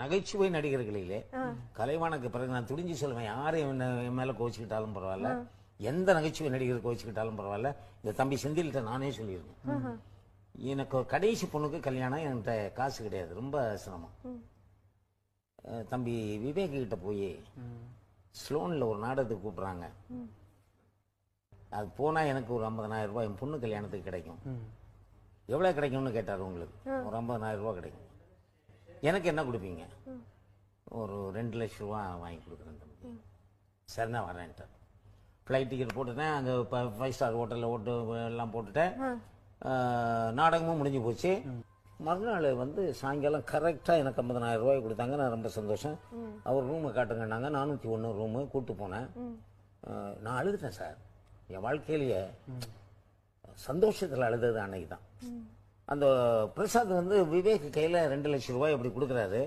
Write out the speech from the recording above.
நகைச்சுவை நடிகர்களிலே கலைவாணக்கு பிறகு நான் துடிஞ்சு சொல்லுவேன், யாரும் என் மேல கோச்சுக்கிட்டாலும் பரவாயில்ல, எந்த நகைச்சுவை நடிகர் கோச்சுக்கிட்டாலும் பரவாயில்ல, இந்த தம்பி செந்தில்கிட்ட நானே சொல்லியிருக்கேன். எனக்கு கடைசி பொண்ணுக்கு கல்யாணம், என்கிட்ட காசு கிடையாது, ரொம்ப சிரமம். தம்பி விவேக் கிட்ட போய் ஸ்லோன்ல ஒரு நாடகத்துக்கு கூப்பிடுறாங்க, அது போனா எனக்கு ஒரு 50,000 ரூபாய் என் பொண்ணு கல்யாணத்துக்கு கிடைக்கும். எவ்வளவு கிடைக்கும்னு கேட்டார். உங்களுக்கு ஒரு 50,000 ரூபாய் கிடைக்கும். எனக்கு என்ன கொடுப்பீங்க? ஒரு 2 லட்சம் ரூபா வாங்கி கொடுக்குறேன் தம்பி. சரி நான் வரேன்ட்டு ஃப்ளைட் டிக்கெட் போட்டுட்டேன். அங்கே 5 ஸ்டார் ஹோட்டலில் ஓட்டு எல்லாம் போட்டுட்டேன். நாடகமும் முடிஞ்சு போச்சு. மறுநாள் வந்து சாயங்காலம் கரெக்டாக எனக்கு 50,000 ரூபாய் கொடுத்தாங்க. நான் ரொம்ப சந்தோஷம். அவர் ரூமை காட்டுங்கன்னாங்க. 401 ரூமு கூப்பிட்டு போனேன். நான் அழுதுட்டேன் சார். என் வாழ்க்கையிலேயே சந்தோஷத்தில் அழுதது அன்னைக்கு தான். அந்த பிரசாத் வந்து விவேக் கையில் 2 லட்சம் ரூபாய் அப்படி கொடுக்குறாரு.